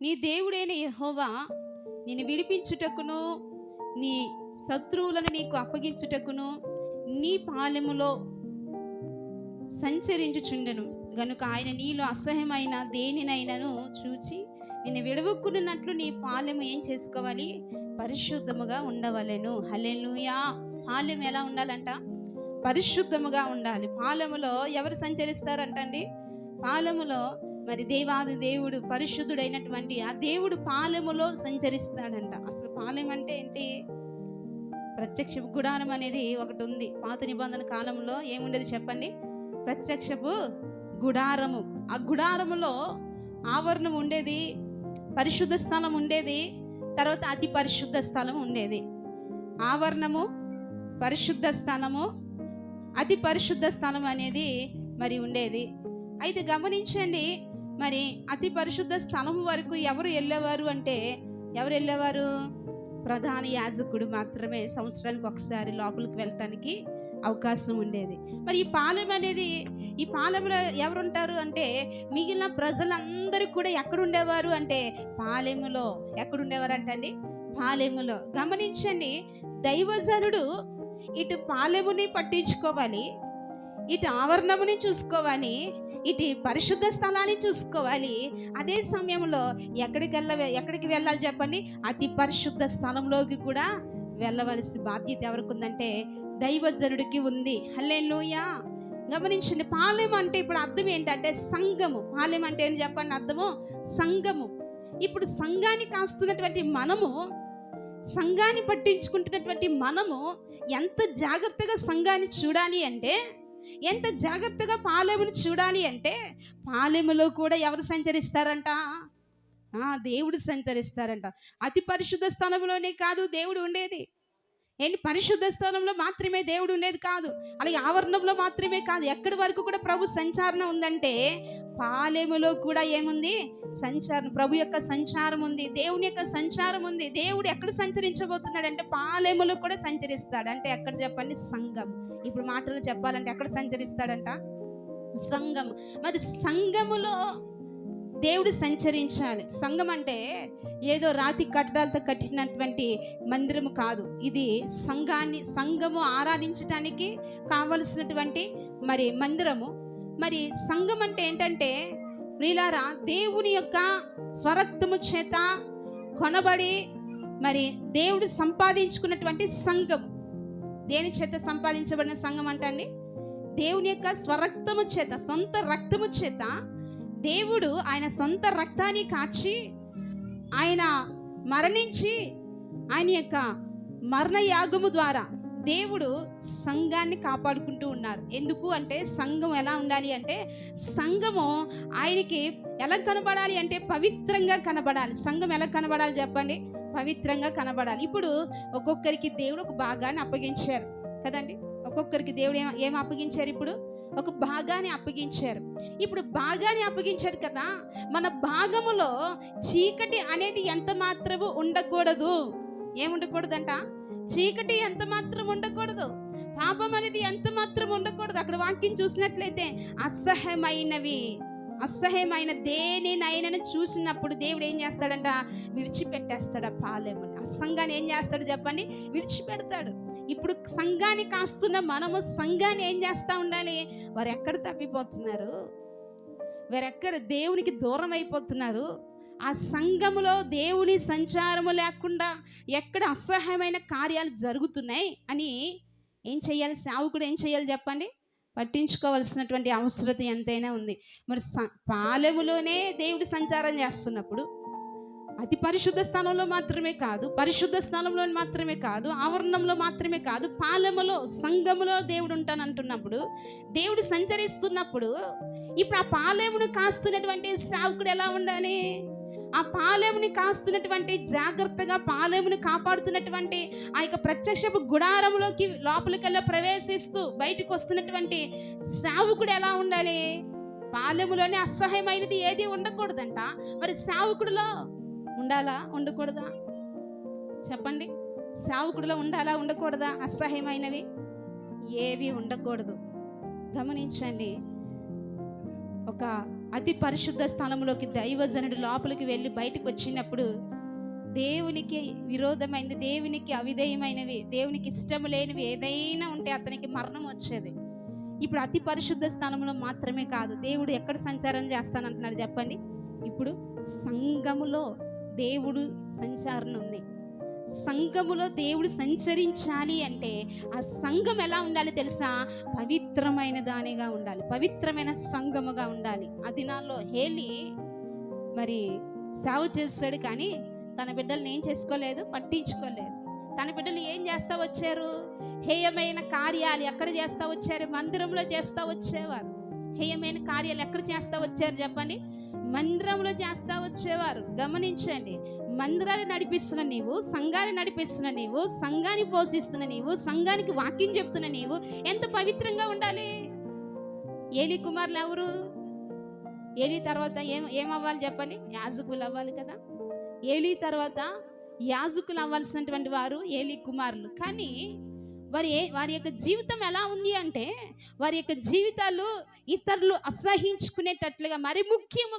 నీ దేవుడైన యెహోవా నిన్ను విడిపించుటకును నీ శత్రువులను నీకు అప్పగించుటకును నీ పాలెములో సంచరించుచుండెను గనుక ఆయన నీలో అసహ్యమైన దేనినైనాను చూచి నిన్ను విడవక్కున్నట్లు నీ పాలెము ఏం చేసుకోవాలి? పరిశుద్ధముగా ఉండవలెను. హల్లెలూయా. పాలెము ఎలా ఉండాలంట? పరిశుద్ధముగా ఉండాలి. పాలెములో ఎవరు సంచరిస్తారంటండి? పాలెములో మరి దేవాది దేవుడు పరిశుద్ధుడైనటువంటి ఆ దేవుడు పాలెములో సంచరిస్తాడంట. అసలు పాలెం అంటే ఏంటి? ప్రత్యక్ష గుడారం అనేది ఒకటి ఉంది. పాత నిబంధన కాలంలో ఏముండేది చెప్పండి? ప్రత్యక్షపు గుడారము. ఆ గుడారములో ఆవరణం ఉండేది, పరిశుద్ధ స్థలం ఉండేది, తర్వాత అతి పరిశుద్ధ స్థలం ఉండేది. ఆవరణము, పరిశుద్ధ స్థలము, అతి పరిశుద్ధ స్థలం అనేది మరి ఉండేది. అయితే గమనించండి, మరి అతి పరిశుద్ధ స్థలం వరకు ఎవరు వెళ్ళేవారు అంటే, ఎవరు వెళ్ళేవారు? ప్రధాన యాజకుడు మాత్రమే సంవత్సరానికి ఒకసారి లోపలికి వెళ్ళటానికి అవకాశం ఉండేది. మరి ఈ పాలెం అనేది, ఈ పాలెంలో ఎవరుంటారు అంటే మిగిలిన ప్రజలందరూ కూడా ఎక్కడుండేవారు అంటే పాలెములో. ఎక్కడుండేవారు అంటండి? పాలెములో. గమనించండి, దైవజనుడు ఇటు పాలెముని పట్టించుకోవాలి, ఇటు ఆవరణముని చూసుకోవాలి, ఇటు పరిశుద్ధ స్థలాన్ని చూసుకోవాలి. అదే సమయంలో ఎక్కడికి వెళ్ళాలి చెప్పండి? అతి పరిశుద్ధ స్థలంలోకి కూడా వెళ్ళవలసిన బాధ్యత ఎవరికి ఉందంటే దైవజనుడికి ఉంది. హల్లెలూయా. గమనించండి, పాలెం అంటే ఇప్పుడు అర్థం ఏంటంటే సంఘము. పాలెం అంటే ఏం చెప్పండి అర్థము? సంఘము. ఇప్పుడు సంఘాన్ని కాస్తున్నటువంటి మనము, సంఘాన్ని పట్టించుకుంటున్నటువంటి మనము ఎంత జాగ్రత్తగా సంఘాన్ని చూడాలి అంటే, ఎంత జాగ్రత్తగా పాలెమును చూడాలి అంటే, పాలెములో కూడా ఎవరు సంచరిస్తారంట? దేవుడు సంచరిస్తారంట. అతి పరిశుద్ధ స్థలంలోనే కాదు దేవుడు ఉండేది. ఏంటి? పరిశుద్ధ స్థలంలో మాత్రమే దేవుడు ఉండేది కాదు, అలాగే ఆవరణంలో మాత్రమే కాదు. ఎక్కడి వరకు కూడా ప్రభు సంచారణ ఉందంటే పాలెములో కూడా ఏముంది? సంచారం. ప్రభు యొక్క సంచారం ఉంది, దేవుని యొక్క సంచారం ఉంది. దేవుడు ఎక్కడ సంచరించబోతున్నాడు అంటే పాలెములో కూడా సంచరిస్తాడు. అంటే ఎక్కడ చెప్పండి? సంఘం. ఇప్పుడు మాటలు చెప్పాలంటే ఎక్కడ సంచరిస్తాడంట? సంఘం. మరి సంఘములో దేవుడు సంచరించాలి. సంఘం అంటే ఏదో రాతి కట్టడాలతో కట్టినటువంటి మందిరము కాదు. ఇది సంఘము ఆరాధించటానికి కావలసినటువంటి మరి మందిరము. మరి సంఘం అంటే ఏంటంటే ప్రియులారా, దేవుని యొక్క స్వరక్తము చేత కొనబడి మరి దేవుడు సంపాదించుకున్నటువంటి సంఘం. దేని చేత సంపాదించబడిన సంఘం అంటండి? దేవుని యొక్క స్వరక్తము చేత, సొంత రక్తము చేత దేవుడు ఆయన సొంత రక్తాన్ని కాచి, ఆయన మరణించి, ఆయన యొక్క మరణ యాగము ద్వారా దేవుడు సంఘాన్ని కాపాడుకుంటూ ఉన్నారు. ఎందుకు అంటే సంఘం ఎలా ఉండాలి అంటే, సంఘము ఆయనకి ఎలా కనబడాలి అంటే పవిత్రంగా కనబడాలి. సంఘం ఎలా కనబడాలి చెప్పండి? పవిత్రంగా కనబడాలి. ఇప్పుడు ఒక్కొక్కరికి దేవుడు ఒక భాగాన్ని అప్పగించారు కదండి. ఒక్కొక్కరికి దేవుడు ఏం అప్పగించారు? ఇప్పుడు ఒక భాగాన్ని అప్పగించారు. ఇప్పుడు భాగాన్ని అప్పగించారు కదా, మన భాగములో చీకటి అనేది ఎంత మాత్రము ఉండకూడదు. ఏముండకూడదంట? చీకటి ఎంత మాత్రం ఉండకూడదు, పాపం అనేది ఎంత మాత్రం ఉండకూడదు. అక్కడ వాక్యం చూసినట్లయితే అసహ్యమైన దేనినైనా చూసినప్పుడు దేవుడు ఏం చేస్తాడంట? విడిచిపెట్టేస్తాడు ఆ పాలెముని. ఆ సంఘాన్ని ఏం చేస్తాడు చెప్పండి? విడిచిపెడతాడు. ఇప్పుడు సంఘాన్ని కాస్తున్న మనము సంఘాన్ని ఏం చేస్తా ఉండాలి? వారు ఎక్కడ తప్పిపోతున్నారు, వారెక్కడ దేవునికి దూరం అయిపోతున్నారు, ఆ సంఘములో దేవుని సంచారము లేకుండా ఎక్కడ అసహ్యమైన కార్యాలు జరుగుతున్నాయి అని ఏం చేయాలి? సేవకుడు ఏం చేయాలి చెప్పండి? పట్టించుకోవాల్సినటువంటి అవసరత ఎంతైనా ఉంది. మరి పాలెములోనే దేవుడు సంచారం చేస్తున్నప్పుడు అతి పరిశుద్ధ స్థలంలో మాత్రమే కాదు, పరిశుద్ధ స్థలంలో మాత్రమే కాదు, ఆవరణంలో మాత్రమే కాదు, పాలెములో, సంఘములో దేవుడు ఉంటానంటున్నప్పుడు, దేవుడు సంచరిస్తున్నప్పుడు, ఇప్పుడు ఆ పాలెమును కాస్తున్నటువంటి సేవకుడు ఎలా ఉండాలి? ఆ పాలెముని కాస్తున్నటువంటి, జాగ్రత్తగా పాలెముని కాపాడుతున్నటువంటి ఆ యొక్క ప్రత్యక్షపు గుడారంలోకి లోపలికెల్లా ప్రవేశిస్తూ బయటకు వస్తున్నటువంటి సేవకుడు ఎలా ఉండాలి? పాలెములోనే అసహ్యమైనది ఏది ఉండకూడదంట. మరి సేవకుడిలో ఉండాలా ఉండకూడదా చెప్పండి? సేవకుడిలో ఉండాలా ఉండకూడదా? అసహ్యమైనవి ఏవి ఉండకూడదు. గమనించండి, ఒక అతి పరిశుద్ధ స్థలంలోకి దైవజనుడు లోపలికి వెళ్ళి బయటకు వచ్చినప్పుడు దేవునికి విరోధమైనది, దేవునికి అవిధేయమైనవి, దేవునికి ఇష్టం లేనివి ఏదైనా ఉంటే అతనికి మరణం వచ్చేది. ఇప్పుడు అతి పరిశుద్ధ స్థలంలో మాత్రమే కాదు, దేవుడు ఎక్కడ సంచారం చేస్తానంటున్నాడు చెప్పండి? ఇప్పుడు సంఘములో దేవుడు సంచారణ ఉంది. సంఘములో దేవుడు సంచరించాలి అంటే ఆ సంఘం ఎలా ఉండాలి తెలుసా? పవిత్రమైన దానిగా ఉండాలి, పవిత్రమైన సంఘముగా ఉండాలి. ఆ దినాల్లో హేలి మరి సేవ చేస్తాడు, కానీ తన బిడ్డల్ని ఏం చేసుకోలేదు, పట్టించుకోలేదు. తన బిడ్డలు ఏం చేస్తా వచ్చారు? హేయమైన కార్యాలు ఎక్కడ చేస్తా వచ్చారు? మందిరంలో చేస్తా వచ్చేవారు. హేయమైన కార్యాలు ఎక్కడ చేస్తా వచ్చారు చెప్పండి? మందిరంలో చేస్తా వచ్చేవారు. గమనించండి, మందిరాన్ని నడిపిస్తున్న నీవు, సంఘాన్ని నడిపిస్తున్న నీవు, సంఘాన్ని పోషిస్తున్న నీవు, సంఘానికి వాక్యం చెప్తున్న నీవు ఎంత పవిత్రంగా ఉండాలి? ఏలీ కుమారులు ఎవరు? ఏలీ తర్వాత ఏమవ్వాలి చెప్పండి? యాజకులు అవ్వాలి కదా. ఏలీ తర్వాత యాజకులు అవ్వాల్సినటువంటి వారు ఏలీ కుమారులు. కానీ వారి యొక్క జీవితం ఎలా ఉంది అంటే, వారి యొక్క జీవితాలు ఇతరులు అసహించుకునేటట్లుగా, మరి ముఖ్యము